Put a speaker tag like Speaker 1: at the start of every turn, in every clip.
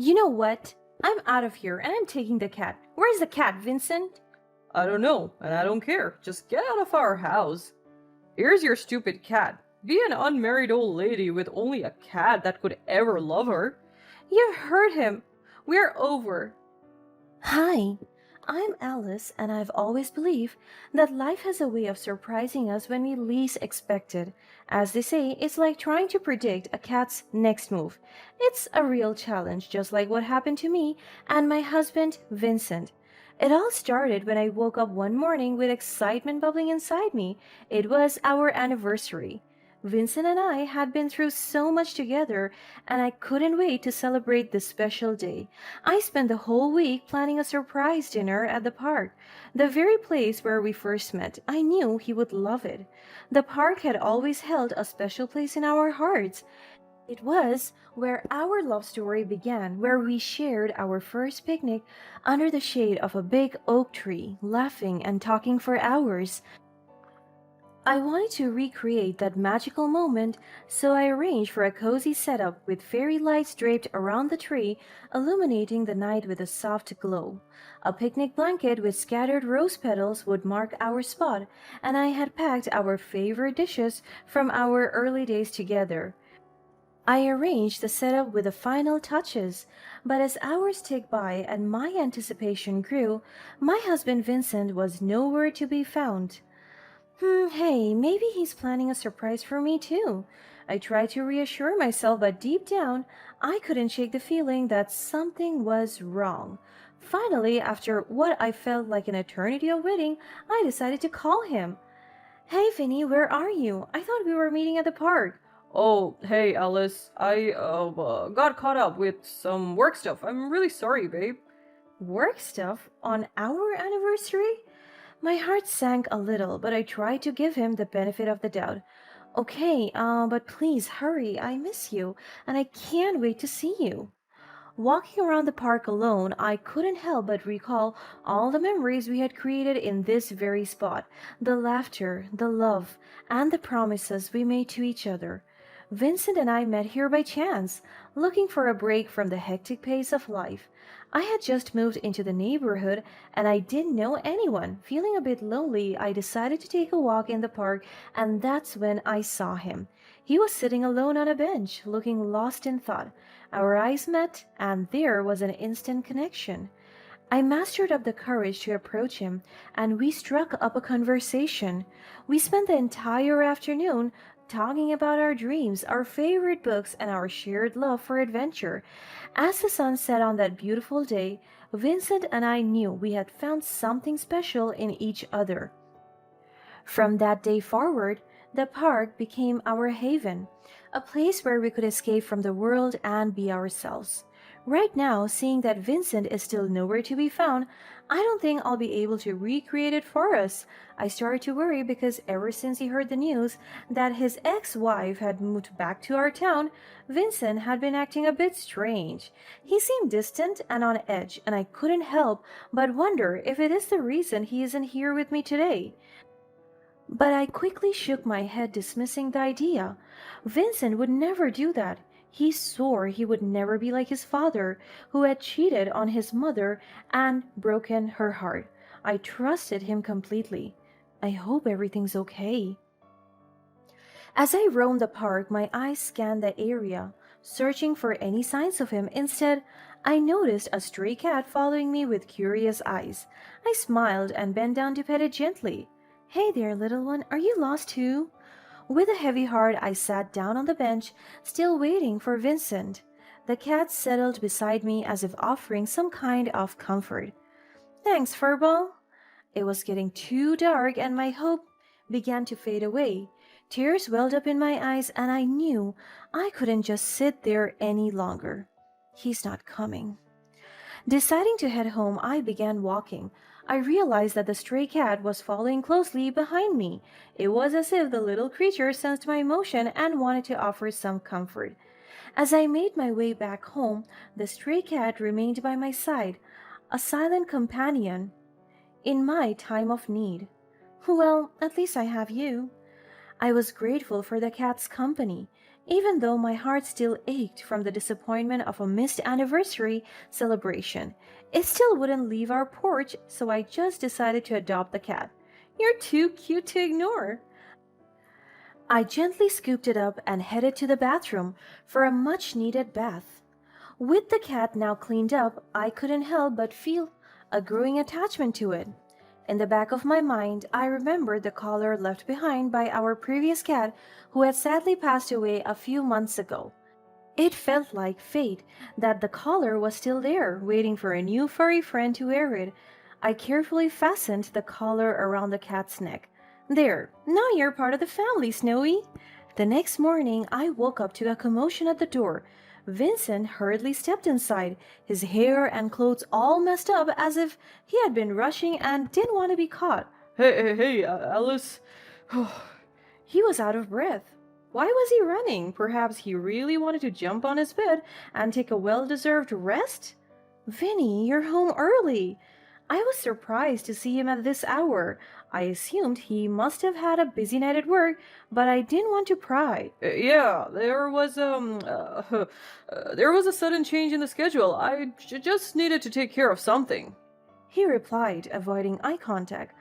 Speaker 1: You know what? I'm out of here and I'm taking the cat. Where's the cat, Vincent?
Speaker 2: I don't know, and I don't care. Just get out of our house. Here's your stupid cat. Be an unmarried old lady with only a cat that could ever love her.
Speaker 1: You've heard him. We're over. Hi, I'm Alice, and I've always believed that life has a way of surprising us when we least expect it. As they say, it's like trying to predict a cat's next move. It's a real challenge, just like what happened to me and my husband, Vincent. It all started when I woke up one morning with excitement bubbling inside me. It was our anniversary. Vincent and I had been through so much together, and I couldn't wait to celebrate this special day. I spent the whole week planning a surprise dinner at the park, the very place where we first met. I knew he would love it. The park had always held a special place in our hearts. It was where our love story began, where we shared our first picnic under the shade of a big oak tree, laughing and talking for hours. I wanted to recreate that magical moment, so I arranged for a cozy setup with fairy lights draped around the tree, illuminating the night with a soft glow. A picnic blanket with scattered rose petals would mark our spot, and I had packed our favorite dishes from our early days together. I arranged the setup with the final touches, but as hours ticked by and my anticipation grew, my husband Vincent was nowhere to be found. Hey, maybe he's planning a surprise for me too. I tried to reassure myself, but deep down, I couldn't shake the feeling that something was wrong. Finally, after what I felt like an eternity of waiting, I decided to call him. Hey, Vinny, where are you? I thought we were meeting at the park.
Speaker 2: Oh, hey, Alice. I got caught up with some work stuff. I'm really sorry, babe.
Speaker 1: Work stuff? On our anniversary? My heart sank a little, but I tried to give him the benefit of the doubt. Okay, but please hurry. I miss you, and I can't wait to see you. Walking around the park alone, I couldn't help but recall all the memories we had created in this very spot, the laughter, the love, and the promises we made to each other. Vincent and I met here by chance, looking for a break from the hectic pace of life. I had just moved into the neighborhood and I didn't know anyone. Feeling a bit lonely, I decided to take a walk in the park, and that's when I saw him. He was sitting alone on a bench, looking lost in thought. Our eyes met, and there was an instant connection. I mustered up the courage to approach him, and we struck up a conversation. We spent the entire afternoon talking about our dreams, our favorite books, and our shared love for adventure. As the sun set on that beautiful day, Vincent and I knew we had found something special in each other. From that day forward, the park became our haven, a place where we could escape from the world and be ourselves. Right now, seeing that Vincent is still nowhere to be found, I don't think I'll be able to recreate it for us. I started to worry because ever since he heard the news that his ex wife had moved back to our town, Vincent had been acting a bit strange. He seemed distant and on edge, and I couldn't help but wonder if it is the reason he isn't here with me today. But I quickly shook my head, dismissing the idea. Vincent would never do that. He swore he would never be like his father, who had cheated on his mother and broken her heart. I trusted him completely. I hope everything's okay. As I roamed the park, my eyes scanned the area, searching for any signs of him. Instead, I noticed a stray cat following me with curious eyes. I smiled and bent down to pet it gently. Hey there, little one, are you lost too? With a heavy heart, I sat down on the bench, still waiting for Vincent. The cat settled beside me as if offering some kind of comfort. Thanks, Furball. It was getting too dark and my hope began to fade away. Tears welled up in my eyes and I knew I couldn't just sit there any longer. He's not coming. Deciding to head home, I began walking. I realized that the stray cat was following closely behind me. It was as if the little creature sensed my emotion and wanted to offer some comfort. As I made my way back home, the stray cat remained by my side, a silent companion in my time of need. Well, at least I have you. I was grateful for the cat's company. even though my heart still ached from the disappointment of a missed anniversary celebration. It still wouldn't leave our porch, so I just decided to adopt the cat. You're too cute to ignore. I gently scooped it up and headed to the bathroom for a much needed bath. With the cat now cleaned up, I couldn't help but feel a growing attachment to it. In the back of my mind, I remembered the collar left behind by our previous cat who had sadly passed away a few months ago. It felt like fate that the collar was still there, waiting for a new furry friend to wear it. I carefully fastened the collar around the cat's neck. There, now you're part of the family, Snowy. The next morning, I woke up to a commotion at the door. Vincent hurriedly stepped inside, his hair and clothes all messed up as if he had been rushing and didn't want to be caught.
Speaker 2: Hey, Alice.
Speaker 1: He was out of breath. Why was he running? Perhaps he really wanted to jump on his bed and take a well-deserved rest? Vinny, you're home early. I was surprised to see him at this hour. I assumed he must have had a busy night at work, but I didn't want to pry.
Speaker 2: Yeah, there was there was a sudden change in the schedule. I just needed to take care of something.
Speaker 1: He replied, avoiding eye contact.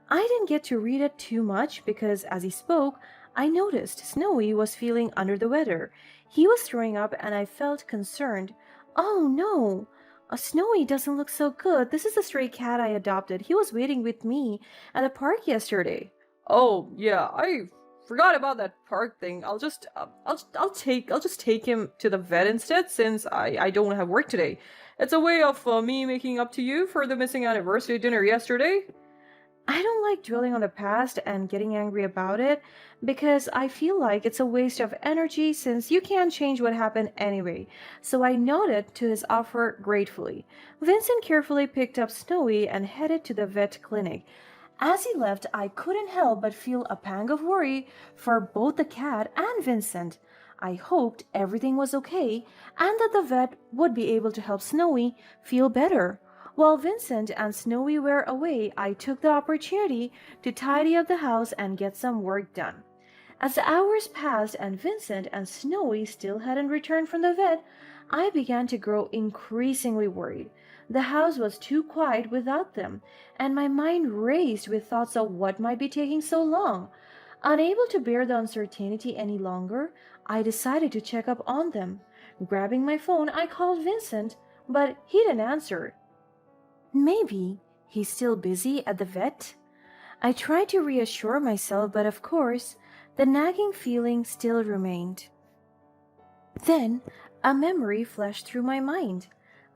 Speaker 1: I didn't get to read it too much because as he spoke, I noticed Snowy was feeling under the weather. He was throwing up and I felt concerned. Oh no! Snowy doesn't look so good. This is the stray cat I adopted. He was waiting with me at the park yesterday.
Speaker 2: Oh yeah, I forgot about that park thing. I'll just take him to the vet instead since I don't have work today. It's a way of me making up to you for the missing anniversary dinner yesterday.
Speaker 1: I don't like dwelling on the past and getting angry about it because I feel like it's a waste of energy since you can't change what happened anyway. So I nodded to his offer gratefully. Vincent carefully picked up Snowy and headed to the vet clinic. As he left, I couldn't help but feel a pang of worry for both the cat and Vincent. I hoped everything was okay and that the vet would be able to help Snowy feel better. While Vincent and Snowy were away, I took the opportunity to tidy up the house and get some work done. As the hours passed and Vincent and Snowy still hadn't returned from the vet, I began to grow increasingly worried. The house was too quiet without them, and my mind raced with thoughts of what might be taking so long. Unable to bear the uncertainty any longer, I decided to check up on them. Grabbing my phone, I called Vincent, but he didn't answer. Maybe he's still busy at the vet? I tried to reassure myself, but of course, the nagging feeling still remained. Then, a memory flashed through my mind.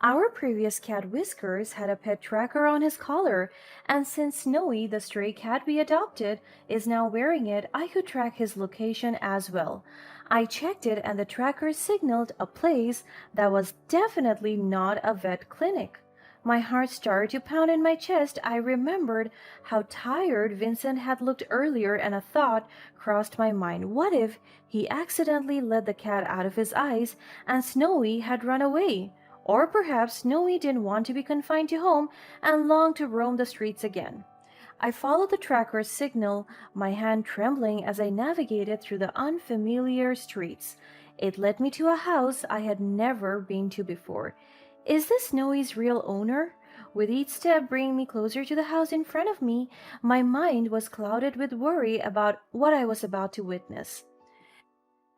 Speaker 1: Our previous cat Whiskers had a pet tracker on his collar, and since Snowy, the stray cat we adopted, is now wearing it, I could track his location as well. I checked it, and the tracker signaled a place that was definitely not a vet clinic. My heart started to pound in my chest. I remembered how tired Vincent had looked earlier, and a thought crossed my mind. What if he accidentally let the cat out of his eyes and Snowy had run away? Or perhaps Snowy didn't want to be confined to home and longed to roam the streets again. I followed the tracker's signal, my hand trembling as I navigated through the unfamiliar streets. It led me to a house I had never been to before. Is this Snowy's real owner? With each step bringing me closer to the house in front of me, my mind was clouded with worry about what I was about to witness.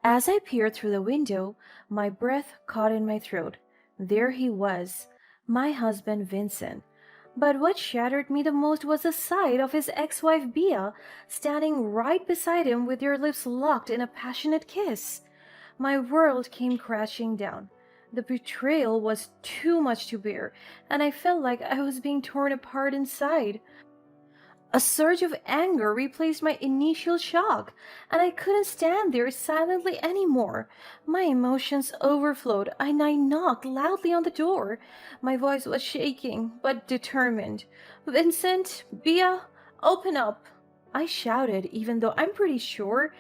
Speaker 1: As I peered through the window, my breath caught in my throat. There he was, my husband Vincent. But what shattered me the most was the sight of his ex-wife Bea standing right beside him with their lips locked in a passionate kiss. My world came crashing down. The betrayal was too much to bear, and I felt like I was being torn apart inside. A surge of anger replaced my initial shock, and I couldn't stand there silently anymore. My emotions overflowed, and I knocked loudly on the door. My voice was shaking, but determined. "Vincent, Bea, open up!" I shouted, even though I'm pretty sure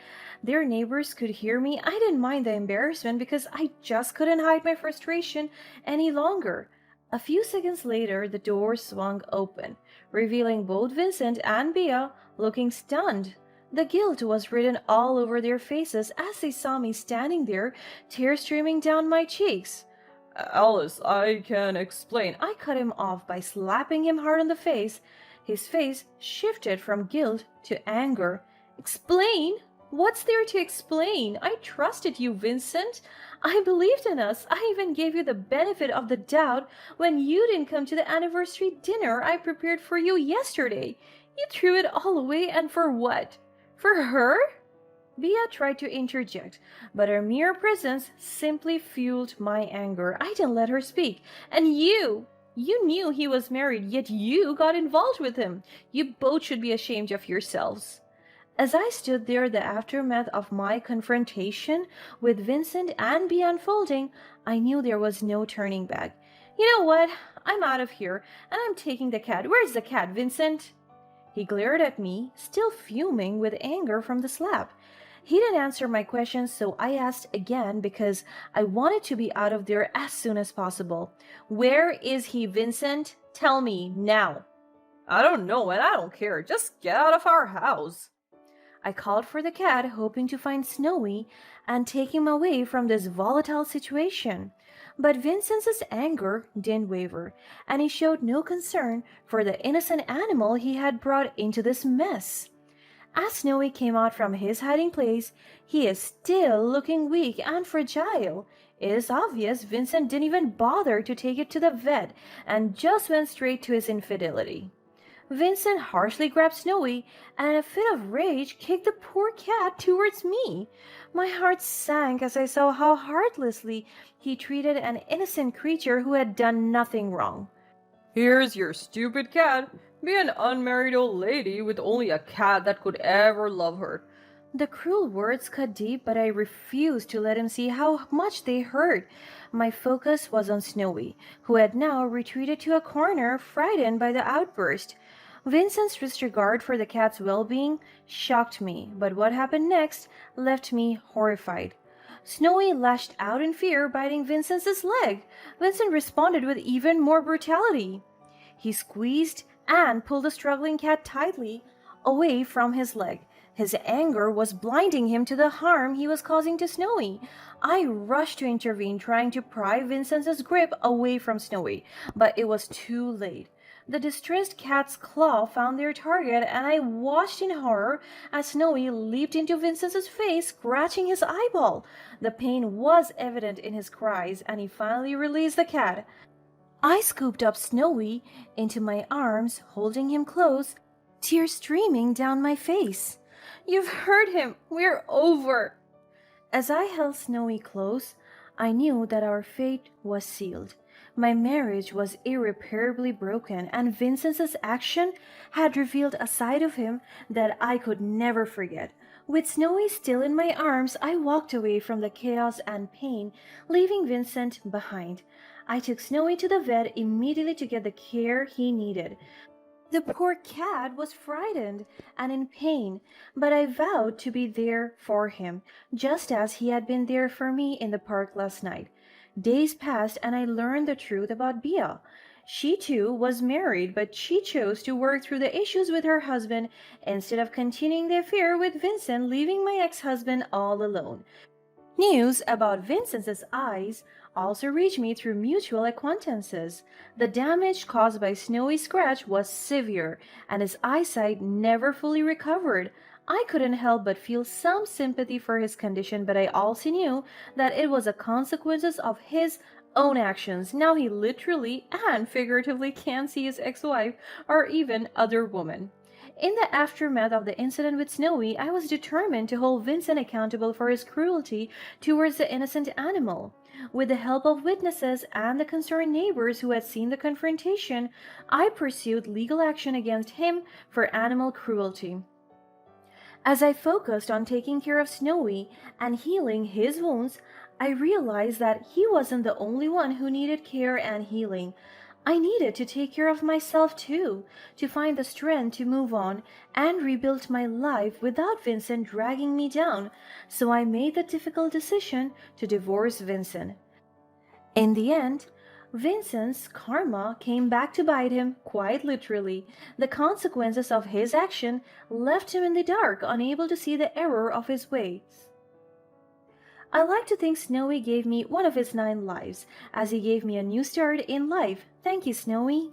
Speaker 1: their neighbors could hear me. I didn't mind the embarrassment because I just couldn't hide my frustration any longer. A few seconds later, the door swung open, revealing both Vincent and Bea looking stunned. The guilt was written all over their faces as they saw me standing there, tears streaming down my cheeks.
Speaker 2: Alice, I can explain.
Speaker 1: I cut him off by slapping him hard on the face. His face shifted from guilt to anger. Explain? What's there to explain? I trusted you, Vincent. I believed in us. I even gave you the benefit of the doubt when you didn't come to the anniversary dinner I prepared for you yesterday. You threw it all away, and for what? For her? Bia tried to interject, but her mere presence simply fueled my anger. I didn't let her speak. And you knew he was married, yet you got involved with him. You both should be ashamed of yourselves. As I stood there, the aftermath of my confrontation with Vincent and Bea unfolding, I knew there was no turning back. You know what? I'm out of here, and I'm taking the cat. Where's the cat, Vincent? He glared at me, still fuming with anger from the slap. He didn't answer my questions, so I asked again because I wanted to be out of there as soon as possible. Where is he, Vincent? Tell me now.
Speaker 2: I don't know, and I don't care. Just get out of our house.
Speaker 1: I called for the cat, hoping to find Snowy and take him away from this volatile situation. But Vincent's anger didn't waver, and he showed no concern for the innocent animal he had brought into this mess. As Snowy came out from his hiding place, he is still looking weak and fragile. It is obvious Vincent didn't even bother to take it to the vet and just went straight to his infidelity. Vincent harshly grabbed Snowy and in a fit of rage kicked the poor cat towards me. My heart sank as I saw how heartlessly he treated an innocent creature who had done nothing wrong.
Speaker 2: Here's your stupid cat. Be an unmarried old lady with only a cat that could ever love her.
Speaker 1: The cruel words cut deep, but I refused to let him see how much they hurt. My focus was on Snowy, who had now retreated to a corner, frightened by the outburst. Vincent's disregard for the cat's well-being shocked me, but what happened next left me horrified. Snowy lashed out in fear, biting Vincent's leg. Vincent responded with even more brutality. He squeezed and pulled the struggling cat tightly away from his leg. His anger was blinding him to the harm he was causing to Snowy. I rushed to intervene, trying to pry Vincent's grip away from Snowy, but it was too late. The distressed cat's claw found their target, and I watched in horror as Snowy leaped into Vincent's face, scratching his eyeball. The pain was evident in his cries, and he finally released the cat. I scooped up Snowy into my arms, holding him close, tears streaming down my face. You've hurt him. We're over. As I held Snowy close, I knew that our fate was sealed. My marriage was irreparably broken, and Vincent's action had revealed a side of him that I could never forget. With Snowy still in my arms, I walked away from the chaos and pain, leaving Vincent behind. I took Snowy to the vet immediately to get the care he needed. The poor cat was frightened and in pain, but I vowed to be there for him, just as he had been there for me in the park last night. Days passed and I learned the truth about Bea. She too was married, but she chose to work through the issues with her husband instead of continuing the affair with Vincent, leaving my ex-husband all alone. News about Vincent's eyes also reached me through mutual acquaintances. The damage caused by Snowy's scratch was severe, and his eyesight never fully recovered. I couldn't help but feel some sympathy for his condition, but I also knew that it was a consequence of his own actions. Now he literally and figuratively can't see his ex-wife or even other woman. In the aftermath of the incident with Snowy, I was determined to hold Vincent accountable for his cruelty towards the innocent animal. With the help of witnesses and the concerned neighbors who had seen the confrontation, I pursued legal action against him for animal cruelty. As I focused on taking care of Snowy and healing his wounds, I realized that he wasn't the only one who needed care and healing. I needed to take care of myself too, to find the strength to move on and rebuild my life without Vincent dragging me down, so I made the difficult decision to divorce Vincent. In the end, Vincent's karma came back to bite him, quite literally. The consequences of his action left him in the dark, unable to see the error of his ways. I like to think Snowy gave me one of his 9 lives, as he gave me a new start in life. Thank you, Snowy.